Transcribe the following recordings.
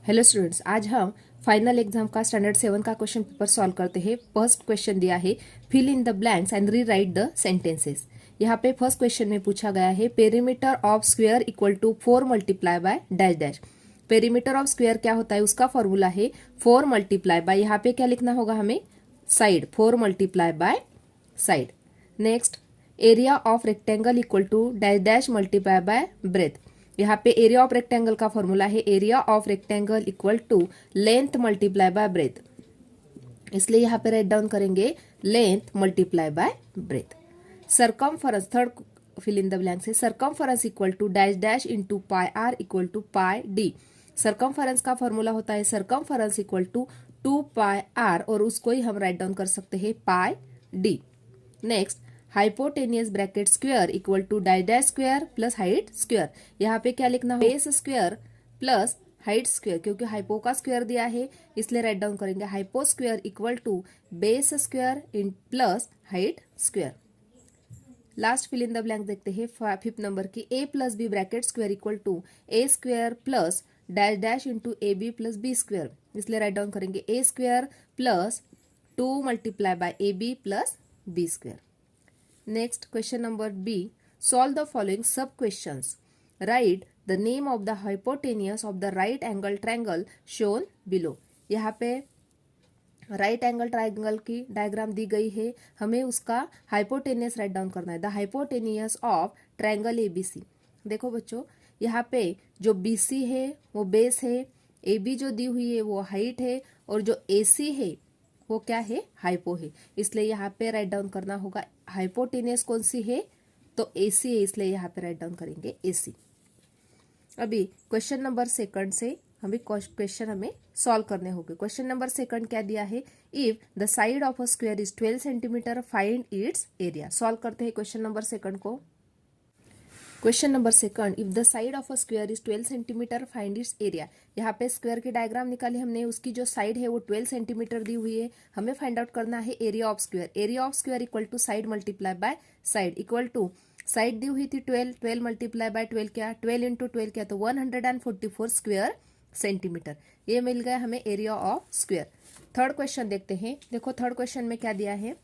Hello students, आज हम final exam का स्टैंडर्ड 7 का क्वेश्चन पेपर सॉल्व करते हैं। फर्स्ट क्वेश्चन दिया है fill in the blanks and rewrite the sentences. यहाँ पे फर्स्ट क्वेश्चन में पूछा गया है perimeter of square equal to 4 multiply by dash dash. Perimeter of square क्या होता है, उसका फॉर्मूला है 4 मल्टीप्लाई बाय, यहाँ पे क्या लिखना होगा हमें, side, 4 multiply by side. Next, area of rectangle equal to dash dash multiply by breadth. यहाँ पे एरिया ऑफ रेक्टेंगल का फॉर्मूला है area of rectangle equal to length multiply by breadth, इसलिए यहाँ पे राइट डाउन करेंगे length multiply by breadth. Circumference, third fill in the blank से, circumference equal to dash dash into pi R equal to pi D. Circumference का formula होता है circumference equal to 2 pi R, और उसको ही हम right down कर सकते हैं pi D. Next, hypotenuse bracket square equal to dash dash square plus height square. यहाँ पे क्या लिखना है, base square plus height square, क्योंकि हाइपो का स्क्वायर दिया है इसलिए राइट डाउन करेंगे hypo square equal to base square in plus height square. Last fill in the blank देखते हैं फिफ्थ नंबर की, ए plus B bracket square equal to A square plus dash dash into A B plus B square, इसलिए right down करेंगे A square plus 2 multiply by A B plus B square. Next, question number B. Solve the following sub questions. Write the name of the hypotenuse of the right angle triangle shown below. यहाँ पे right angle triangle की diagram दी गई है, हमें उसका hypotenuse right down करना है। The hypotenuse of triangle ABC। देखो बच्चों, यहाँ पे जो BC है वो बेस है, AB जो दी हुई है वो हाइट है, और जो AC है वो क्या है, हाइपो है, इसलिए यहाँ पे राइट डाउन करना होगा हाइपोटेनियस कौन सी है, तो AC है, इसलिए यहाँ पे राइट डाउन करेंगे AC। अभी क्वेश्चन नंबर सेकंड से क्वेश्चन हमें सॉल्व करने होंगे। क्वेश्चन नंबर सेकंड क्या दिया है, if the side of a square is 12 centimetre find its area. Solve करते हैं क्वेश्चन नंबर सेकंड को। Question number second, if the side of a square is 12 centimetre find its area. यहाँ पे square की diagram निकाली हमने, उसकी जो साइड है वो 12 सेंटीमीटर दी हुई है, हमें फाइंड आउट करना है area of square. Area of square equal to side multiply by side equal to, side दी हुई थी 12, 12 मल्टीप्लाई बाय 12 क्या, 12 इंटू 12 क्या, तो 144 स्क्वायर सेंटीमीटर, ये मिल गया हमें area of square. Third question देखते हैं। देखो थर्ड क्वेश्चन में क्या दिया है,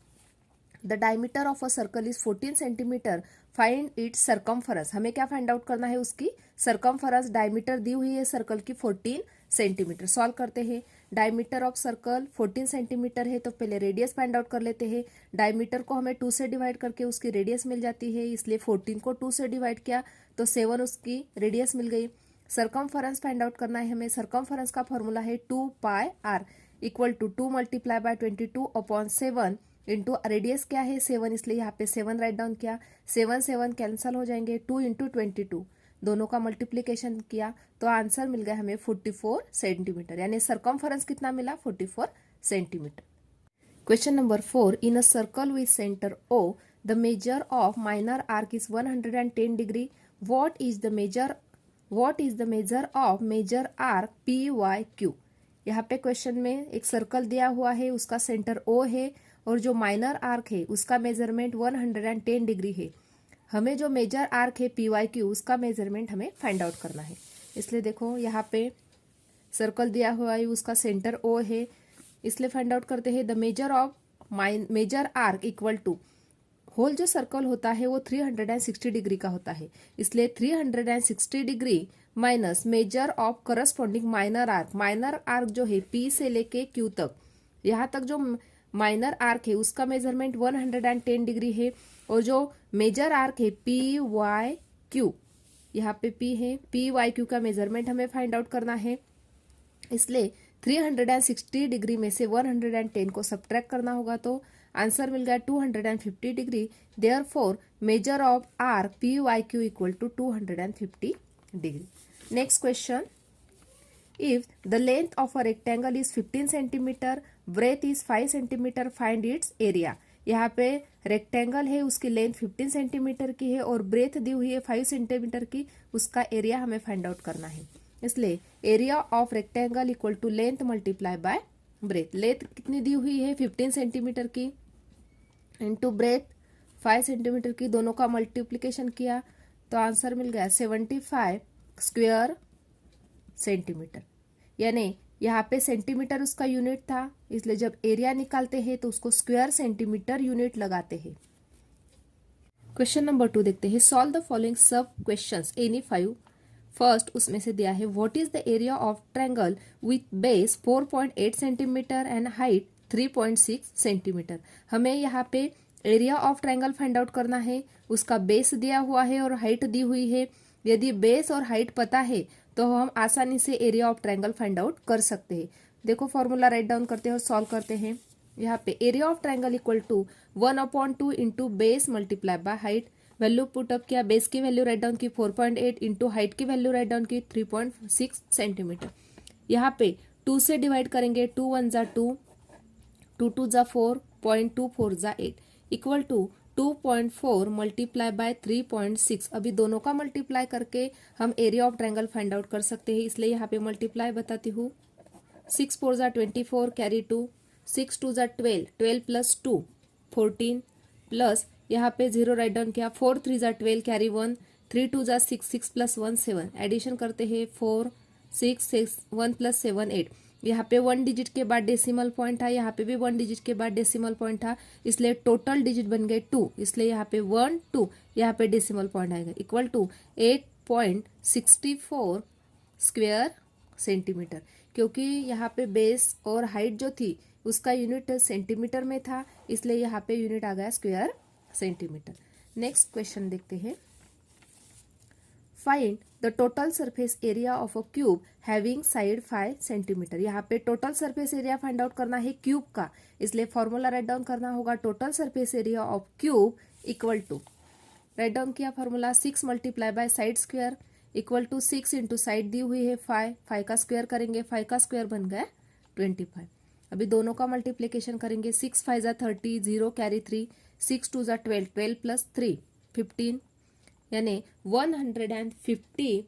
the diameter of a circle is 14 centimetre find its circumference. हमें क्या फाइंड आउट करना है, उसकी सरकमफरेंस। डायमीटर दी हुई है सर्कल की 14 सेंटीमीटर। सॉल्व करते हैं। डायमीटर ऑफ सर्कल 14 सेंटीमीटर है, तो पहले रेडियस फाइंड आउट कर लेते हैं। डायमीटर को हमें 2 से डिवाइड करके उसकी रेडियस मिल जाती है, इसलिए 14 को 2 से डिवाइड किया तो 7 उसकी रेडियस मिल गई। सरकमफरेंस फाइंड आउट करना है हमें। सरकमफरेंस का फॉर्मूला है 2 pi R equal to 2 multiply by 22 upon 7 into radius क्या है 7, इसलिए यहाँ पे 7 राइट डाउन किया। 7 7 कैंसिल हो जाएंगे, 2 इंटू 22 दोनों का मल्टीप्लीकेशन किया तो आंसर मिल गया हमें 44 सेंटीमीटर, यानी सरकमफरेंस कितना मिला, 44 centimetre. Question number 4, in a circle with centre O the measure of minor arc is 110 degree. What is the measure of major arc PYQ। यहाँ पे क्वेश्चन में एक सर्कल दिया हुआ है, उसका सेंटर O है, और जो माइनर आर्क है उसका मेजरमेंट 110 डिग्री है। हमें जो मेजर आर्क है PYQ उसका मेजरमेंट हमें फाइंड आउट करना है। इसलिए देखो यहाँ पे सर्कल दिया हुआ है, उसका सेंटर O है, इसलिए फाइंड आउट करते हैं the measure of major arc equal to, whole जो सर्कल होता है वो 360 डिग्री का होता है, इसलिए 360 degree minus measure of corresponding minor arc. Minor arc जो है P से लेके Q तक, यहाँ तक जो माइनर आर्क है उसका मेजरमेंट 110 डिग्री है, और जो मेजर आर्क है PYQ, यहाँ पे P है, PYQ का मेजरमेंट हमें फाइंड आउट करना है, इसलिए 360 डिग्री में से 110 को सब्ट्रैक्ट करना होगा तो आंसर मिल गया 250 degree. Therefore measure of arc PYQ equal to 250 degree. Next question, if the length of a rectangle is 15 centimetre, breadth is 5 centimetre, find its area। यहाँ पे रेक्टेंगल है, उसकी लेंथ 15 सेंटीमीटर की है और ब्रेथ दी हुई है 5 सेंटीमीटर की, उसका एरिया हमें फाइंड आउट करना है। इसलिए area of rectangle equal to length multiply by breadth. Length कितनी दी हुई है 15 सेंटीमीटर की, इंटू ब्रेथ 5 सेंटीमीटर की, दोनों का मल्टीप्लीकेशन किया तो आंसर मिल गया 75 स्क्वायर सेंटीमीटर। यानी यहाँ पे सेंटीमीटर उसका यूनिट था, इसलिए जब एरिया निकालते हैं तो उसको स्क्वायर सेंटीमीटर यूनिट लगाते हैं। क्वेश्चन नंबर 2 देखते हैं। Solve the following sub questions any 5। First उसमें से दिया है what is the area of triangle with base 4.8 centimetre and height 3.6 centimetre. हमें यहाँ पे area of triangle find out करना है, उसका बेस दिया हुआ है और हाइट दी हुई है। यदि बेस और हाइट पता है तो हम आसानी से area of triangle find out कर सकते हैं। देखो फॉर्मूला राइट डाउन करते हैं और सॉल्व करते हैं। यहाँ पे area of triangle equal to 1/2 into base multiply by height. Value put up किया, बेस की वैल्यू राइट डाउन की 4.8 इंटू हाइट की वैल्यू राइट डाउन की 3.6 सेंटीमीटर। यहाँ पे 2 से डिवाइड करेंगे, 2 1 जा 2, 2 2 जा 4, 0.24 जा 8 इक्वल टू 2.4 मल्टीप्लाई बाय 3.6। अभी दोनों का मल्टीप्लाई करके हम area of triangle find out कर सकते हैं, इसलिए यहाँ पे मल्टीप्लाई बताती हूँ। 6 4 जा 24 कैरी 2, 6 2 जा 12, 12 प्लस 2 14 प्लस यहाँ पे 0 राइट डाउन किया, 4 3 जा 12 कैरी 1, 3 2 जा 6, 6 प्लस 1 7, एडिशन करते हैं 4 6 6 1 प्लस 7 8। यहाँ पे 1 डिजिट के बाद डेसिमल पॉइंट था, यहाँ पे भी 1 डिजिट के बाद डेसिमल पॉइंट था, इसलिए टोटल डिजिट बन गए 2, इसलिए यहाँ पे 1 2 यहाँ पे डेसिमल पॉइंट आएगा इक्वल टू 8.64 स्क्वायर सेंटीमीटर। क्योंकि यहाँ पे बेस और हाइट जो थी उसका यूनिट सेंटीमीटर में था, इसलिए यहाँ पे यूनिट आ गया स्क्वायर सेंटीमीटर। नेक्स्ट क्वेश्चन देखते हैं। Find the total surface area of a cube having side 5 centimetre. यहाँ पे total surface area find out करना है क्यूब का, इसलिए फॉर्मूला राइट डाउन करना होगा। Total surface area of cube equal to, right down किया formula, 6 multiply by side square equal to 6 into side दी हुई है 5, 5 का स्क्वायर करेंगे, 5 का स्क्वायर बन गया 25। अभी दोनों का मल्टीप्लिकेशन करेंगे, 6 5 जा 30, 0 कैरी 3, 6 2 जा 12, 12 प्लस 3 15, यानी 150।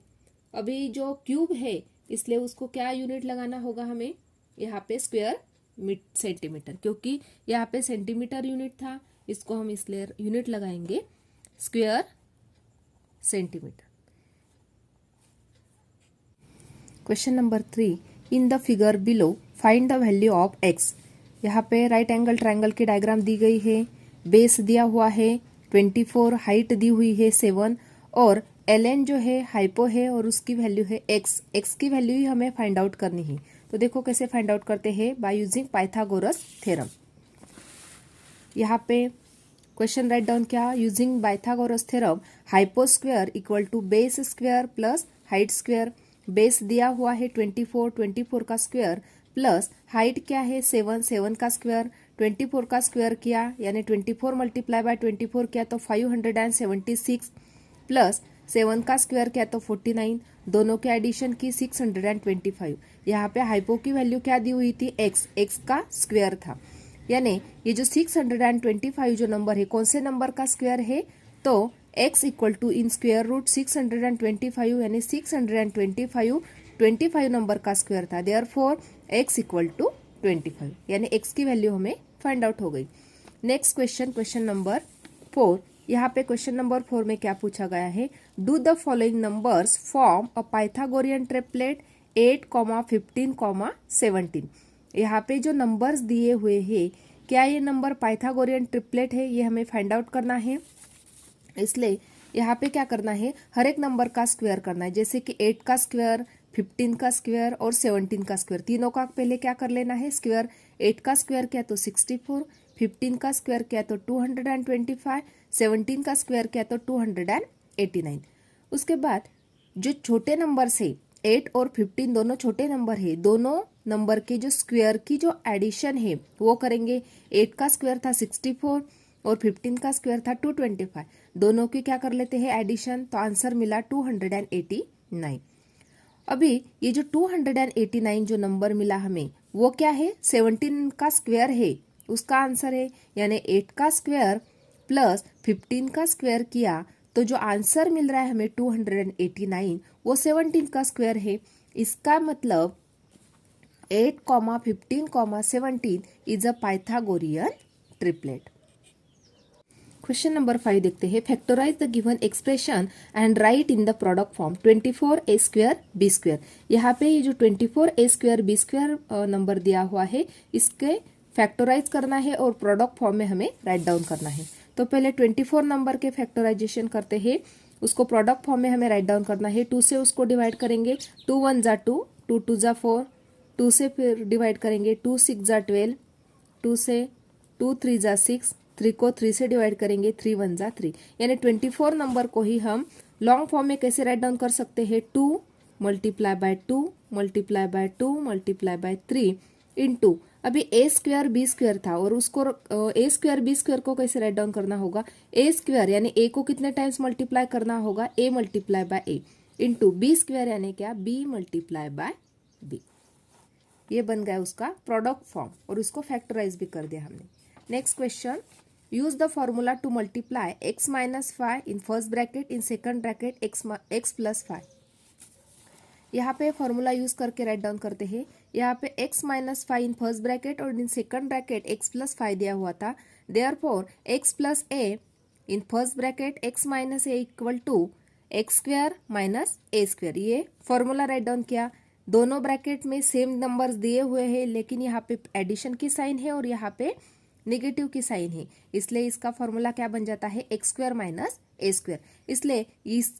अभी जो क्यूब है इसलिए उसको क्या यूनिट लगाना होगा हमें, यहाँ पे स्क्वायर सेंटीमीटर, क्योंकि यहाँ पे सेंटीमीटर यूनिट था, इसको हम इसलिए यूनिट लगाएंगे square centimetre. Question number 3, in the figure below find the value of x. यहाँ पे राइट एंगल ट्रायंगल की डायग्राम दी गई है, बेस दिया हुआ है 24, हाइट दी हुई है 7 और ln जो है हाइपो है और उसकी वैल्यू है x। x की वैल्यू ही हमें फाइंड आउट करनी है। तो देखो कैसे फाइंड आउट करते हैं, बाय यूजिंग पाइथागोरस थ्योरम। यहाँ पे क्वेश्चन राइट डाउन किया, using Pythagoras theorem hypo square equal to base square plus height square. Base दिया हुआ है 24, 24 का स्क्वायर प्लस हाइट क्या है 7, 7 का स्क्वायर, 24 का स्क्वायर किया यानी 24 मल्टीप्लाई बाय 24 किया तो 576 प्लस 7 का स्क्वायर किया तो 49, दोनों के एडिशन की 625। यहाँ पे हाइपो की वैल्यू क्या दी हुई थी, x, x का स्क्वायर था, यानी ये जो 625 जो नंबर है कौन से नंबर का स्क्वायर है, तो x equal to in square root 625 यानी 625 नंबर का स्क्वायर था, देयरफॉर x इक्वल टू 25 यानी x की वैल्यू हमें फाइंड आउट हो गई। Next question, question number 4। यहाँ पे क्वेश्चन नंबर 4 में क्या पूछा गया है, do the following numbers form a Pythagorean triplet 8, 15, 17। यहाँ पे जो नंबर्स दिए हुए हैं क्या ये नंबर पाइथागोरियन ट्रिपलेट है, ये हमें फाइंड आउट करना है। इसलिए यहाँ पे क्या करना है, हर एक नंबर का स्क्वायर करना है, जैसे कि 8 का स्क्वायर, 15 का स्क्वायर और 17 का स्क्वायर, तीनों का पहले क्या कर लेना है स्क्वायर। 8 का स्क्वायर किया तो 64, 15 का स्क्वायर किया तो 225, 17 का स्क्वायर किया तो 289। उसके बाद जो छोटे नंबर से 8 और 15 दोनों छोटे नंबर है, दोनों नंबर के जो स्क्वायर की जो एडिशन है वो करेंगे। 8 का स्क्वायर था 64 और 15 का स्क्वायर था 225, दोनों की क्या कर लेते हैं एडिशन, तो आंसर मिला 289। अभी ये जो 289 जो नंबर मिला हमें वो क्या है, 17 का स्क्वायर है उसका आंसर है, यानी 8 का स्क्वायर प्लस 15 का स्क्वायर किया तो जो आंसर मिल रहा है हमें 289 वो 17 का स्क्वायर है। इसका मतलब 8, 15, 17 is a Pythagorean triplet. Question number 5 देखते हैं। Factorise the given expression and write in the product form 24a square b square. यहाँ पे ये जो 24a square b square number दिया हुआ है इसके फैक्टराइज करना है और प्रोडक्ट फॉर्म में हमें राइट डाउन करना है। तो पहले 24 नंबर के फैक्टराइजेशन करते हैं, उसको प्रोडक्ट फॉर्म में हमें राइट डाउन करना है। 2 से उसको डिवाइड करेंगे, 2 1 जा 2, 2 2 जा 4, 2 से फिर डिवाइड करेंगे, 2 6 जा 12, 2 से 2 3 जा 6, 3 को 3 से डिवाइड करेंगे, 3 1 जा 3। यानी 24 नंबर को ही हम लॉन्ग फॉर्म में कैसे राइट डाउन कर सकते हैं, 2 multiply bye 2 multiply bye 2 multiply bye 3 into, अभी ए स्क्वायर बी स्क्वायर था और उसको ए स्क्वायर बी स्क्वायर को कैसे राइट डाउन करना होगा, ए स्क्वायर यानी ए को कितने टाइम्स मल्टीप्लाई करना होगा, A multiply by A into B square यानी क्या, बी मल्टीप्लाई बाय बी। ये बन गया उसका प्रोडक्ट फॉर्म और उसको फैक्टराइज भी कर दिया हमने। Next question, use the formula to multiply x minus 5 in first bracket, in second bracket x plus 5। यहाँ पे फॉर्मूला यूज करके राइट डाउन करते हैं। यहाँ पे x minus 5 in first bracket और in second bracket x plus 5 दिया हुआ था। Therefore x plus a in first bracket x minus a equal to x square minus A square. ये फॉर्मूला राइट डाउन किया। दोनों ब्रैकेट में same numbers दिए हुए हैं लेकिन यहाँ पे एडिशन की साइन है और यहाँ पे नेगेटिव की साइन है, इसलिए इसका फॉर्मूला क्या बन जाता है, x square minus A square. इसलिए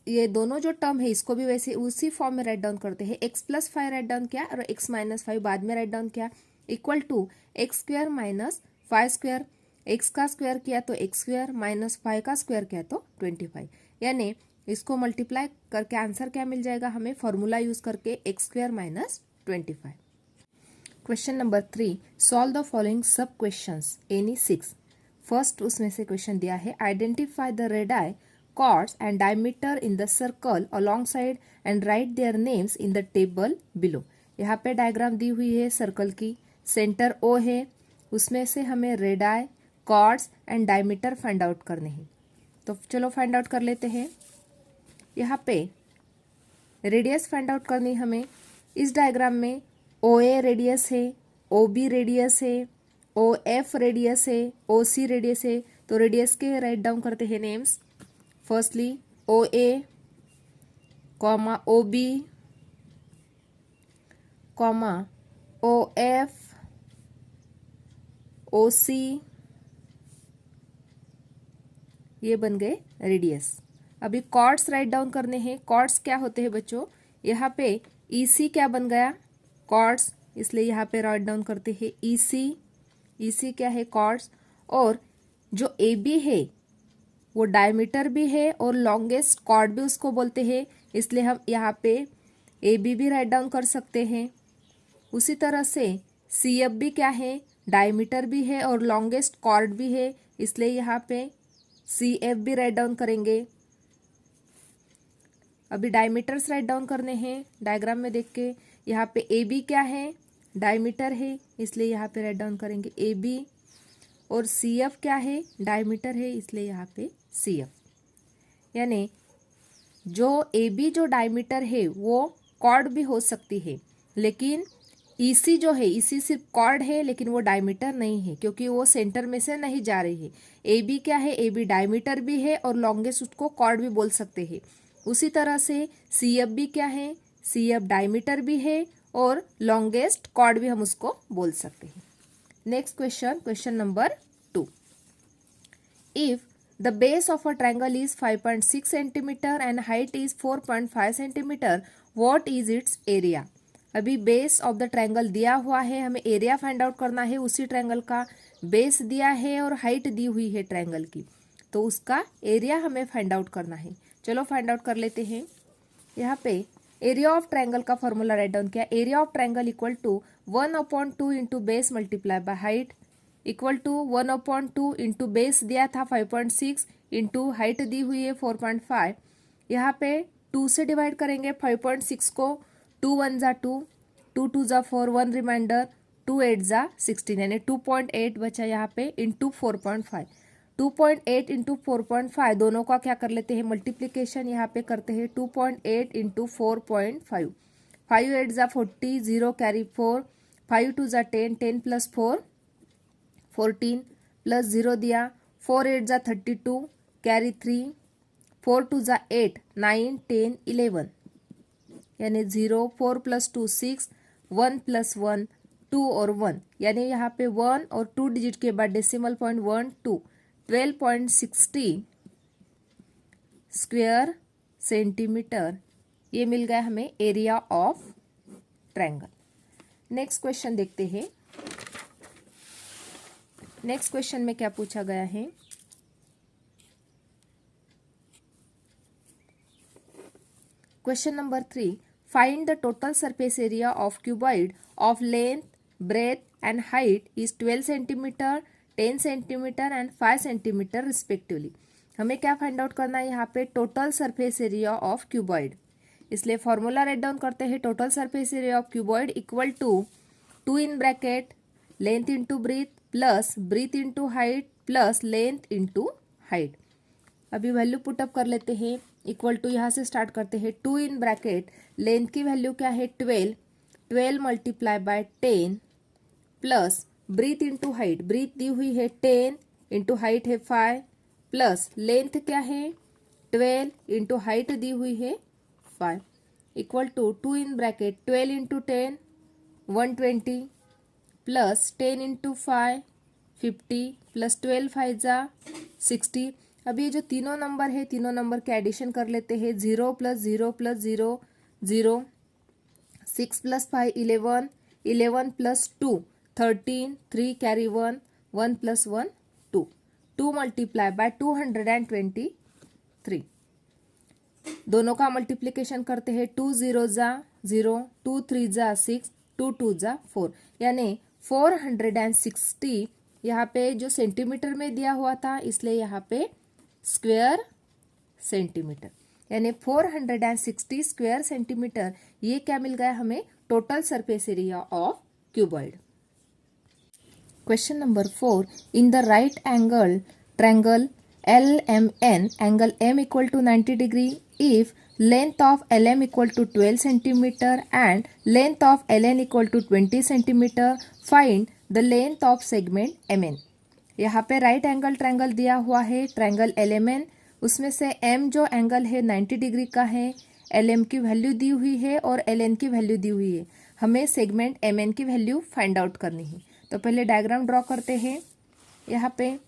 ये दोनों जो टर्म है इसको भी वैसे उसी फॉर्म में राइट डाउन करते हैं। एक्स प्लस 5 राइट डाउन किया और एक्स माइनस 5 बाद में राइट डाउन किया, equal to x square minus 5 square. X का स्क्वायर किया तो एक्स स्क्वायर माइनस 5 का स्क्वायर किया तो 25। यानी इसको मल्टीप्लाई करके आंसर क्या मिल जाएगा हमें, फॉर्मूला यूज करके x square minus 25। Question number 3, solve the following sub questions any 6। First उसमें से क्वेश्चन दिया है, identify the radii chords and diameter in the circle alongside and write their names in the table below। यहाँ पे diagram दी हुई है circle की, centre O है, उसमें से हमें radii, chords and diameter find out करने हैं। तो चलो फाइंड आउट कर लेते हैं। यहाँ पे रेडियस फाइंड आउट करनी हमें। इस डायग्राम में OA रेडियस है, OB रेडियस है, OF रेडियस है, OC रेडियस है। तो रेडियस के राइट डाउन करते हैं names. Firstly OA, OB, OF, OC, ये बन गए रेडियस। अभी कॉर्ड्स राइट डाउन करने हैं। कॉर्ड्स क्या होते हैं बच्चों, यहाँ पे EC क्या बन गया, कॉर्ड्स, इसलिए यहाँ पे राइट डाउन करते हैं EC। EC क्या है, कॉर्ड्स। और जो AB है वो डायमीटर भी है और लॉन्गेस्ट कॉर्ड भी उसको बोलते हैं, इसलिए हम यहाँ पे AB भी राइट डाउन कर सकते हैं। उसी तरह से CF भी क्या है, डायमीटर भी है और लॉन्गेस्ट कॉर्ड भी है, इसलिए यहाँ पे CF भी राइट डाउन करेंगे। अभी डायमीटर्स राइट डाउन करने हैं। डायग्राम में देख के यहाँ पे AB क्या है, डायमीटर है, इसलिए यहाँ पे राइट डाउन करेंगे AB। और CF क्या है, डायमीटर है, इसलिए यहाँ पे CF। यानी जो AB जो डायमीटर है वो कॉर्ड भी हो सकती है, लेकिन EC जो है, EC सिर्फ कॉर्ड है लेकिन वो डायमीटर नहीं है क्योंकि वो सेंटर में से नहीं जा रही है। AB क्या है, AB डायमीटर भी है और लॉन्गेस्ट उसको कॉर्ड भी बोल सकते हैं। उसी तरह से CF भी क्या है, CF डायमीटर भी है और लॉन्गेस्ट कॉर्ड भी हम उसको बोल सकते हैं। Next question, question number 2, if the base of a triangle is 5.6 centimeter and height is 4.5 centimeter, what is its area। अभी बेस ऑफ द ट्रायंगल दिया हुआ है, हमें एरिया फाइंड आउट करना है। उसी ट्रायंगल का बेस दिया है और हाइट दी हुई है ट्रायंगल की, तो उसका एरिया हमें फाइंड आउट करना है। चलो फाइंड आउट कर लेते हैं। यहाँ पे एरिया ऑफ ट्रायंगल का फॉर्मूला राइट डाउन किया। Area of triangle equal to 1/2 into base multiply by height equal to 1/2 into base दिया था 5.6 इंटू हाइट दी हुई है 4.5। यहाँ पे 2 से डिवाइड करेंगे 5.6 को, 2 1 जा 2, 2 2 जा 4, 1 रिमाइंडर, 2 8 जा 16, यानी 2.8 बचा यहाँ पे इंटू 4.5। 2.8 इंटू 4.5 दोनों का क्या कर लेते हैं, मल्टीप्लीकेशन यहाँ पे करते हैं। 2.8 इंटू 4.5, 5 8 जा 40, 0 कैरी 4, 5 2 जा 10, 10 प्लस 4 14 प्लस 0 दिया 4 8 जा 32, कैरी 3, 4 2 जा 8, 9 10 11, यानी 0, 4 + 2 6, 1 + 1 2 और 1, यानी यहाँ पे 1 और 2 डिजिट के बाद डेसिमल पॉइंट 1 2, 12.60 स्क्वायर सेंटीमीटर, ये मिल गया हमें area of triangle. Next question देखते हैं। नेक्स्ट क्वेश्चन में क्या पूछा गया है, question number 3, find the total surface area of cuboid of length breadth and height is 12 centimetre, 10 centimetre and 5 centimetre respectively. हमें क्या फाइंड आउट करना है यहाँ पे, total surface area of cuboid. इसलिए फॉर्मूला राइट डाउन करते हैं, total surface area of cuboid equal to 2 in bracket length into breadth plus breadth into height plus length into height. अभी वैल्यू पुटअप कर लेते हैं, इक्वल टू यहाँ से start करते हैं, 2 इन ब्रैकेट लेंथ की वैल्यू क्या है 12, 12 multiply by 10 plus breadth into height, breadth दी हुई है 10 इंटू हाइट है 5 प्लस लेंथ क्या है 12 इंटू हाइट दी हुई है 5 equal to 2 in bracket 12 into 10 120 plus 10 into 5 50 plus 12 5 जा 60। अब ये जो तीनों नंबर है, तीनों नंबर के एडिशन कर लेते हैं, 0 + 0 + 0 0, 6 + 5 11, 11 + 2 13, 3 कैरी 1, 1 + 1 2, 2 मल्टीप्लाई बाय 223। दोनों का मल्टीप्लिकेशन करते हैं, 2 0 जा 0, 2 3 जा 6, 2 2 जा 4, यानी 460। यहाँ पे जो सेंटीमीटर में दिया हुआ था इसलिए यहाँ पे स्क्वायर सेंटीमीटर, यानी 460 स्क्वायर सेंटीमीटर, ये क्या मिल गया हमें, total surface area of cuboid. Question number 4, in the right angle triangle LMN, angle M equal to 90 degree if length of LM equal to 12 centimeter and length of LN equal to 20 centimeter, find the length of segment MN। यहाँ पे right angle triangle दिया हुआ है, triangle LMN, उसमें से M जो angle है 90 degree का है, LM की वैल्यू दी हुई है और LN की वैल्यू दी हुई है, हमें सेगमेंट MN की वैल्यू फाइंड आउट करनी है। तो पहले डायग्राम ड्रॉ करते हैं। यहाँ पे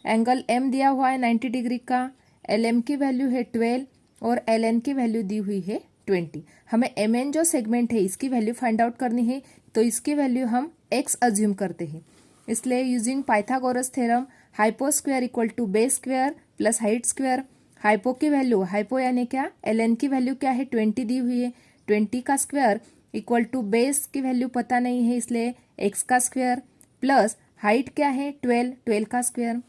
एंगल M दिया हुआ है 90 डिग्री का, LM की वैल्यू है 12 और LN की वैल्यू दी हुई है 20। हमें MN जो सेगमेंट है इसकी वैल्यू फाइंड आउट करनी है, तो इसकी वैल्यू हम x अज्यूम करते हैं। इसलिए using Pythagoras theorem, hypo square equal to base square plus height square. Hypo की वैल्यू, हाइपो यानी क्या, LN की वैल्यू क्या है 20 दी हुई है, 20 का स्क्वायर इक्वल टू बेस की वैल्यू पता नहीं है इसलिए x का स्क्वायर प्लस हाइट क्या है 12, 12 का स्क्वायर,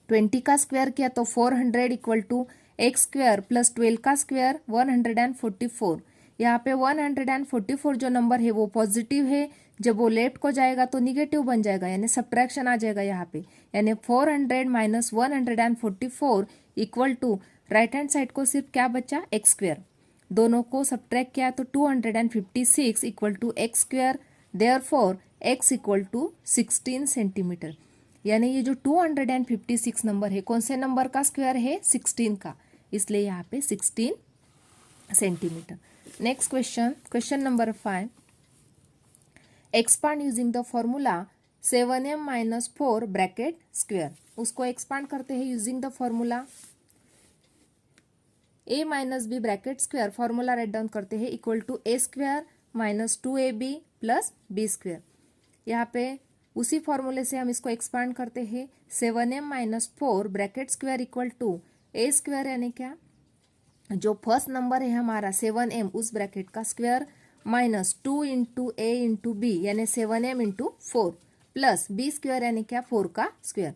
20 का स्क्वायर किया तो 400 equal to x square plus 12 का स्क्वायर 144। यहाँ पे 144 जो नंबर है वो पॉजिटिव है, जब वो लेफ्ट को जाएगा तो निगेटिव बन जाएगा, यानी सब्ट्रैक्शन आ जाएगा यहाँ पे, यानी 400 minus 144 equal to right hand side को सिर्फ क्या बचा एक्स स्क्वायर, दोनों को सब्ट्रैक्ट किया तो 256 equal to x square, therefore x equal to 16 centimetre. यानी ये जो 256 नंबर है कौन से नंबर का स्क्वायर है 16 का, इसलिए यहाँ पे 16 centimetre. Next question, question number 5, expand using the formula 7m - 4 bracket square. उसको एक्सपांड करते हैं using the formula a - b bracket square, formula write down करते हैं equal to a square minus 2ab plus b square. यहाँ पे उसी फॉर्मूले से हम इसको एक्सपांड करते हैं, 7m - 4 bracket square equal to a square, यानी क्या, जो फर्स्ट नंबर है हमारा 7m उस ब्रैकेट का square minus 2 into a into b यानी 7m into 4 plus b square यानी क्या 4 का स्क्वायर।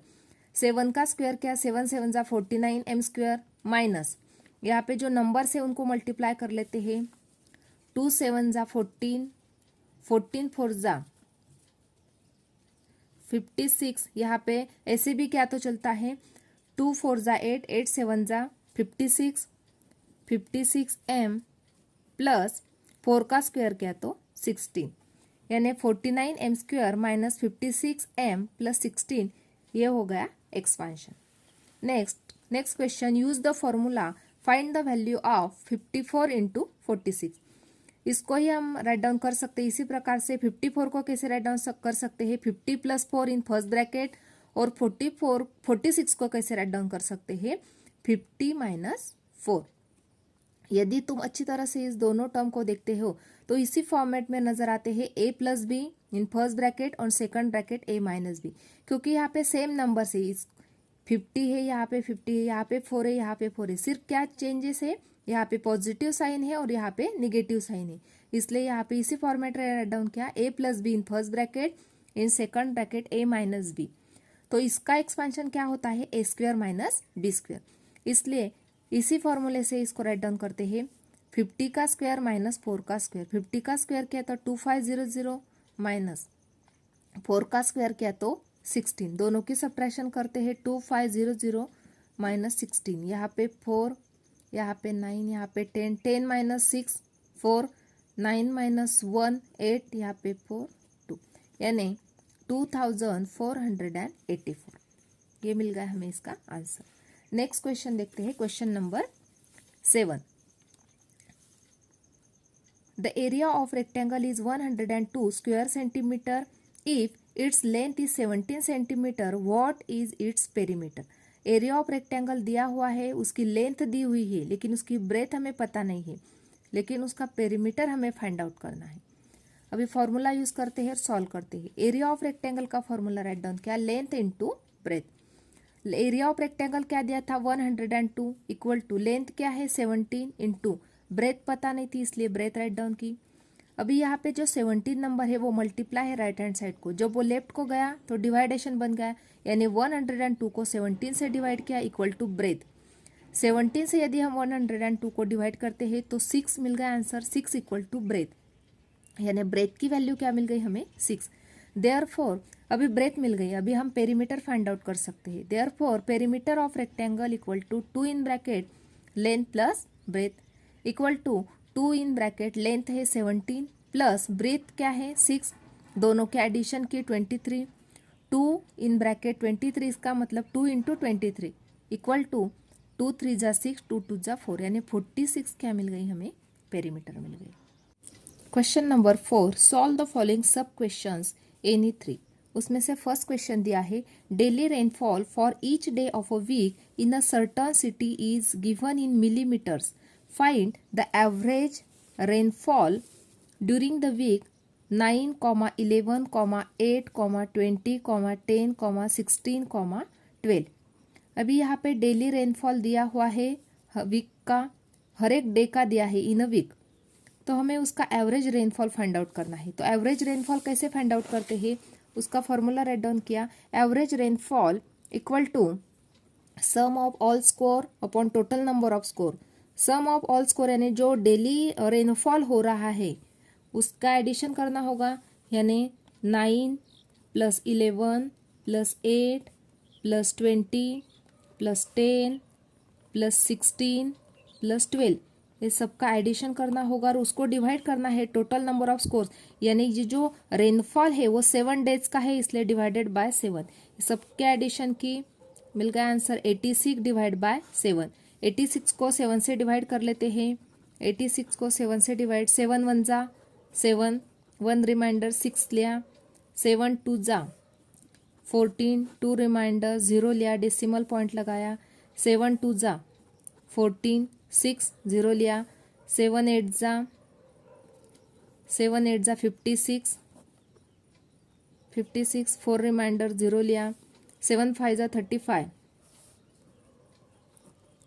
7 का स्क्वायर क्या, 7 7 जा 49 m स्क्वायर माइनस यहाँ पे जो नंबर से उनको मल्टीप्लाई कर लेते हैं, 2 7 जा 14, 14 4 जा 56, यहाँ पे ऐसे भी क्या तो चलता है, 2 4 जा 8, 8 7 जा 56, 56m प्लस 4 का स्क्वायर क्या तो 16, यानी 49m square minus 56m plus 16, ये हो गया expansion. Next question, use the formula find the value of 54 into 46. इसको ही हम राइट डाउन कर सकते हैं इसी प्रकार से 54 को कैसे राइट डाउन कर सकते हैं 50 + 4 इन फर्स्ट ब्रैकेट, और 46 को कैसे राइट डाउन कर सकते हैं 50 - 4. यदि तुम अच्छी तरह से इस दोनों टर्म को देखते हो तो इसी फॉर्मेट में नजर आते हैं a + b in first bracket और सेकंड ब्रैकेट a - b, क्योंकि यहाँ पे सेम नंबर से 50 है, यहाँ पे 50 है, यहाँ पे 4 है, यहाँ पे 4 है. सिर्फ क्या चेंजेस है, यहाँ पे पॉजिटिव साइन है और यहाँ पे निगेटिव साइन है, इसलिए यहाँ पे इसी फॉर्मेट में राइट डाउन किया a + b in first bracket in second bracket a - b. तो इसका एक्सपेंशन क्या होता है a² - b². इसलिए इसी फॉर्मूले से इसको राइट डाउन करते हैं 50 का स्क्वायर - 4 का स्क्वायर. 50 का स्क्वायर किया तो 2500 माइनस 4 का स्क्वायर किया तो 16. दोनों की सब्ट्रैक्शन करते हैं 2500 - 16. यहाँ पे 4, यहाँ पे 9, यहाँ पे 10, 10 - 6 4, 9 - 1 8, यहाँ पे 4 2, यानी 2484. ये मिल गया हमें इसका आंसर. नेक्स्ट क्वेश्चन देखते हैं, question number 7. The area of rectangle is 102 square centimetre. If its length is 17 centimetre, what is its perimeter. Area of rectangle दिया हुआ है, उसकी लेंथ दी हुई है, लेकिन उसकी ब्रेथ हमें पता नहीं है, लेकिन उसका पेरीमीटर हमें फाइंड आउट करना है. अभी फॉर्मूला यूज करते हैं और सॉल्व करते हैं. एरिया ऑफ रेक्टेंगल का फॉर्मूला राइट डाउन किया, length into breadth. Area of rectangle क्या दिया था 102 इक्वल टू लेंथ क्या है 17 इंटू ब्रेथ पता नहीं थी, इसलिए ब्रेथ राइट डाउन की. अभी यहाँ पे जो 17 नंबर है वो मल्टीप्लाई है राइट हैंड साइड को, जब वो लेफ्ट को गया तो डिवाइडेशन बन गया, यानी 102 को 17 से डिवाइड किया इक्वल टू ब्रेथ. 17 से यदि हम 102 को डिवाइड करते हैं तो 6 मिल गया आंसर. 6 इक्वल टू ब्रेथ, यानी ब्रेथ की वैल्यू क्या मिल गई हमें 6. देयरफॉर अभी ब्रेथ मिल गई, अभी हम पेरीमीटर फाइंड आउट कर सकते हैं. Therefore perimeter of rectangle equal to 2 in bracket length plus breadth equal to 2 in bracket length है 17 प्लस ब्रेथ क्या है 6, दोनों के एडिशन की 23. 2 इन ब्रैकेट 23, इसका मतलब 2 इंटू 23 इक्वल टू 2 3 जा 6, 2 2 जा 4, यानी 46 क्या मिल गई हमें पेरीमीटर मिल गई. Question number 4, solve the following sub questions any 3. उसमें से फर्स्ट क्वेश्चन दिया है daily rainfall for each day of a week in a certain city is given in millimetres. Find the average rainfall during the week 9, 11, 8, 20, 10, 16, 12. अभी यहाँ पे daily rainfall दिया हुआ है वीक का, हर एक डे का दिया है इन अ वीक, तो हमें उसका एवरेज रेनफॉल फाइंड आउट करना है. तो एवरेज रेनफॉल कैसे फाइंड आउट करते हैं, उसका फॉर्मूला राइट डाउन किया. Average rainfall equal to sum of all score upon total number of score. Sum of all score यानी जो डेली रेनफॉल हो रहा है उसका एडिशन करना होगा, यानी 9 + 11 + 8 + 20 + 10 + 16 + 12, ये सबका एडिशन करना होगा और उसको डिवाइड करना है टोटल नंबर ऑफ स्कोर्स, यानी ये जो रेनफॉल है वो 7 डेज का है, इसलिए डिवाइडेड बाय 7. सबके एडिशन की मिल गया आंसर 86 डिवाइड बाय 7. 86 को 7 से डिवाइड कर लेते हैं. 86 को 7 से डिवाइड, 7 1 जा 7, 1 रिमाइंडर 6 लिया, 7 2 जा 14, 2 रिमाइंडर 0 लिया, डेसिमल पॉइंट लगाया, 7 2 जा 14, 6 0 लिया, 7 8 जा 56, 4 रिमाइंडर 0 लिया, 7 5 जा 35,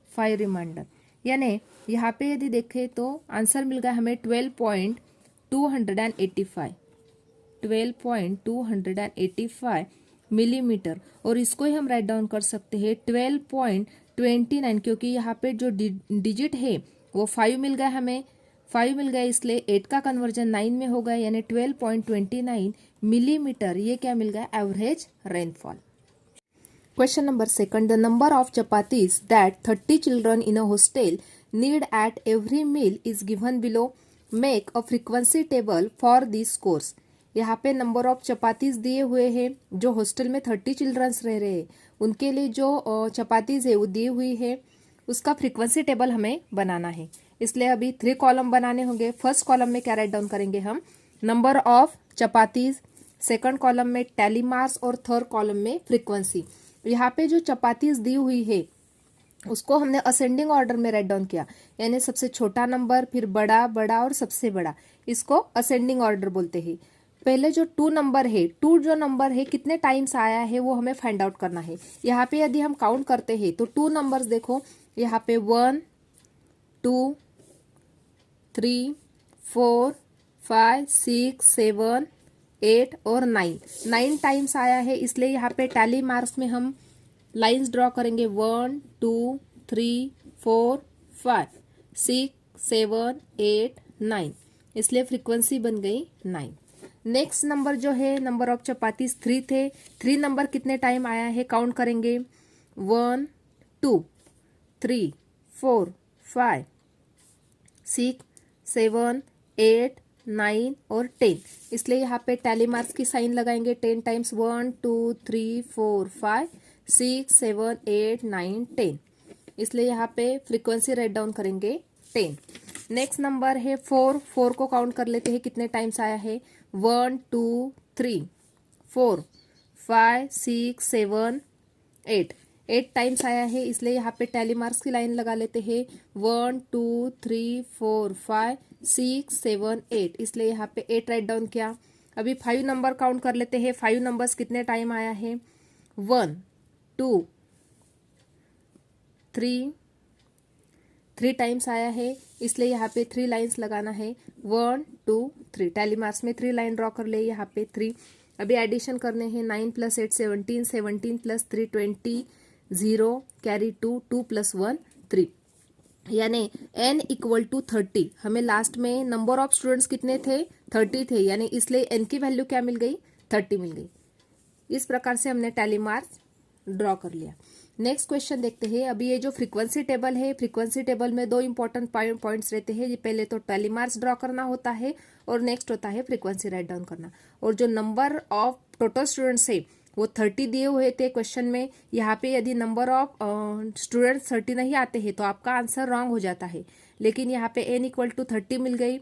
5 रिमाइंडर, यानी यहाँ पे यदि देखें तो आंसर मिल गया हमें 12.285 मिलीमीटर. और इसको ही हम राइट डाउन कर सकते हैं 12.29, क्योंकि यहाँ पे जो डिजिट है वो 5 मिल गया हमें, 5 मिल गया, इसलिए 8 का कन्वर्जन 9 में हो गया, यानी 12.29 मिलीमीटर ये क्या मिल गया average rainfall. Question number 2, the number of chapatis that 30 children in a hostel need at every meal is given below. Make a frequency table for these scores. यहाँ पे नंबर ऑफ चपातीज दिए हुए हैं। जो hostel में 30 children's रह रहे हैं उनके लिए जो चपातीज है वो दी हुई है, उसका फ्रीक्वेंसी टेबल हमें बनाना है। इसलिए अभी 3 कॉलम बनाने होंगे। फर्स्ट कॉलम में क्या राइट डाउन करेंगे हम, number of chapatis, second column में टैली मार्क्स और थर्ड कॉलम में फ्रीक्वेंसी। यहाँ पे जो चपातीज दी हुई है उसको हमने असेंडिंग ऑर्डर में राइट डाउन किया, यानी सबसे छोटा नंबर, फिर बड़ा, बड़ा और सबसे बड़ा, इसको असेंडिंग ऑर्डर बोलते हैं। पहले जो 2 नंबर है, 2 जो नंबर है कितने टाइम्स आया है वो हमें फाइंड आउट करना है। यहाँ पे यदि हम काउंट करते हैं तो 2 नंबर्स देखो, यहाँ पे 1 2 3 4 5 6 7 8 और 9 टाइम्स आया है। इसलिए यहाँ पे टैली मार्क्स में हम लाइंस ड्रॉ करेंगे 1 2 3 4 5 6 7 8 9, इसलिए फ्रीक्वेंसी बन गई 9। नेक्स्ट नंबर जो है, नंबर ऑफ चपातीज 3 थे। 3 नंबर कितने टाइम आया है काउंट करेंगे, 1 2 3 4 5 6 7 8 9 और 10, इसलिए यहाँ पे टैली मार्क्स की साइन लगाएंगे 10 टाइम्स, 1 2 3 4 5 6 7 8 9 10, इसलिए यहाँ पे फ्रीक्वेंसी राइट डाउन करेंगे 10। नेक्स्ट नंबर है 4, 4 को काउंट कर लेते हैं कितने टाइम्स आया है, 1 2 3 4 5 6 7 8 टाइम्स आया है। इसलिए यहाँ पे टैली मार्क्स की लाइन लगा लेते हैं 1 2 3 4 5 6 7 8, इसलिए यहाँ पे 8 राइट डाउन किया। अभी 5 नंबर काउंट कर लेते हैं, 5 नंबर्स कितने टाइम आया है, 1 2 3 टाइम्स आया है, इसलिए यहाँ पे 3 लाइंस लगाना है, 1 2 3, टैली मार्क्स में 3 लाइन ड्रॉ कर ले, यहाँ पे 3। अभी एडिशन करने हैं, 9 + 8 17, 17 + 3 20, 0 कैरी 2, 2 + 1 3, यानी n = 30। हमें लास्ट में नंबर ऑफ स्टूडेंट्स कितने थे, 30 थे, यानी इसलिए n की वैल्यू क्या मिल गई, 30 मिल गई। इस प्रकार से हमने टैली मार्क्स ड्रॉ कर लिया। नेक्स्ट क्वेश्चन देखते हैं। अभी ये जो फ्रीक्वेंसी टेबल है, फ्रीक्वेंसी टेबल में 2 इंपॉर्टेंट पॉइंट्स रहते हैं। ये पहले तो टैली मार्क्स ड्रॉ करना होता है और नेक्स्ट होता है फ्रीक्वेंसी राइट डाउन करना। और जो नंबर ऑफ टोटल स्टूडेंट्स है वो 30 दिए हुए थे क्वेश्चन में। यहाँ पे यदि नंबर ऑफ स्टूडेंट्स 30 नहीं आते हैं तो आपका आंसर रॉन्ग हो जाता है, लेकिन यहाँ पे n = 30 मिल गई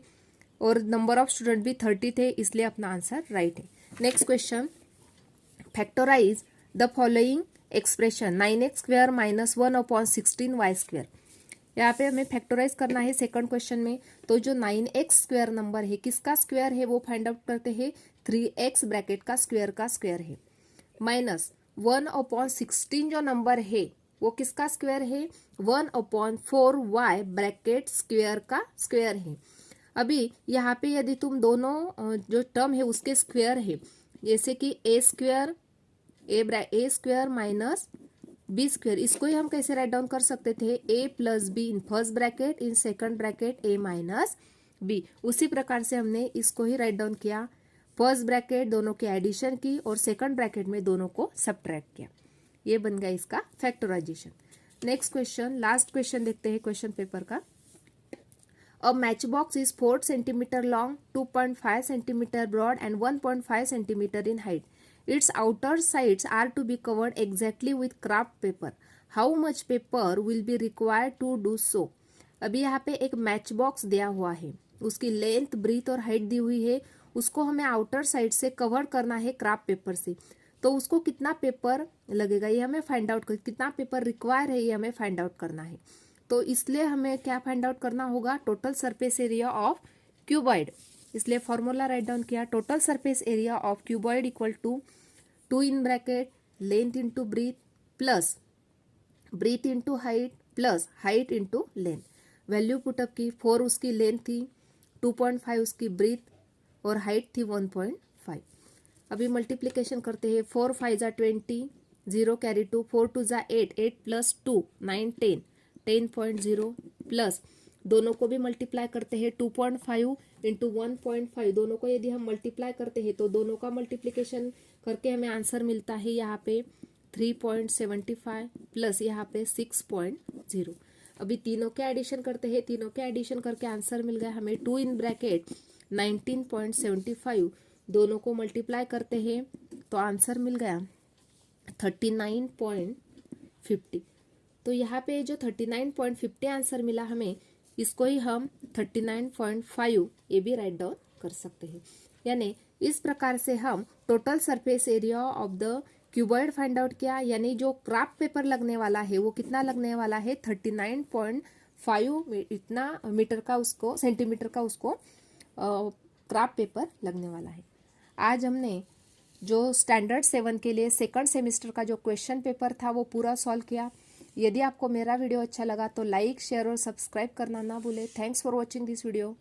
और नंबर ऑफ स्टूडेंट भी 30 थे, इसलिए अपना आंसर राइट है। Next question, factorise the following expression 9x² - 1/16y²। यहाँ पे हमें फैक्टराइज करना है सेकंड क्वेश्चन में। तो जो 9x² नंबर है किसका स्क्वायर है वो फाइंड आउट करते हैं, 3x ब्रैकेट का स्क्वायर है, माइनस 1/16 जो नंबर है वो किसका स्क्वायर है, 1/4y ब्रैकेट स्क्वायर का स्क्वायर है। अभी यहाँ पे यदि तुम दोनों जो टर्म है उसके स्क्वायर है, जैसे कि a² माइनस b², इसको ही हम कैसे राइट डाउन कर सकते थे, a + b in first bracket, in second bracket a minus b। उसी प्रकार से हमने इसको ही राइट डाउन किया, फर्स्ट ब्रैकेट दोनों के एडिशन की और सेकंड ब्रैकेट में दोनों को सब्ट्रैक्ट किया। ये बन गया इसका factorisation. Next question, last question देखते हैं क्वेश्चन पेपर का। A matchbox is 4 centimeter long, 2.5 centimeter broad and 1.5 centimeter in height. Its outer sides are to be covered exactly with craft paper. How much paper will be required to do so? अभी यहाँ पे एक match box दिया हुआ है, उसकी length, breathe और height दी हुई है, उसको हमें आउटर साइड से कवर करना है क्राफ्ट पेपर से। तो उसको कितना पेपर लगेगा ये हमें फाइंड आउट कितना पेपर रिक्वायर है ये हमें फाइंड आउट करना है। तो इसलिए हमें क्या फाइंड आउट करना होगा, total surface area of cuboid. इसलिए फॉर्मूला राइट डाउन किया, total surface area of cuboid equal to 2 in bracket length into breadth plus breadth into height plus height into length. Value put up की, 4 उसकी length थी, 2.5 उसकी breathe और height थी 1.5। अभी multiplication करते हैं, 4 5 = 20, 0 कैरी 2, 4 2 = 8, 8 + 2 9 10, 10.0 प्लस दोनों को भी मल्टीप्लाई करते हैं, 2.5 इंटू 1.5, दोनों को यदि हम मल्टीप्लाई करते हैं तो दोनों का मल्टीप्लिकेशन करके हमें आंसर मिलता है यहाँ पे 3.75 प्लस यहाँ पे 6.0। अभी तीनों के एडिशन करते हैं, तीनों के एडिशन करके आंसर मिल गया हमें 2 इन ब्रैकेट 19.75 दोनों को मल्टीप्लाई करते हैं तो आंसर मिल गया 39.50। तो यहाँ पे जो 39.50 आंसर मिला हमें, इसको ही हम 39.5 ये भी राइट डाउन कर सकते हैं। यानी इस प्रकार से हम total surface area of the cuboid find out किया। यानी जो क्राफ्ट पेपर लगने वाला है वो कितना लगने वाला है, 39.5 इतना मीटर का उसको, सेंटीमीटर का उसको क्राफ्ट पेपर लगने वाला है। आज हमने जो स्टैंडर्ड 7 के लिए सेकंड सेमेस्टर का जो क्वेश्चन पेपर था वो पूरा सॉल्व किया। यदि आपको मेरा वीडियो अच्छा लगा तो लाइक, शेयर और सब्सक्राइब करना ना भूले। Thanks for watching this video.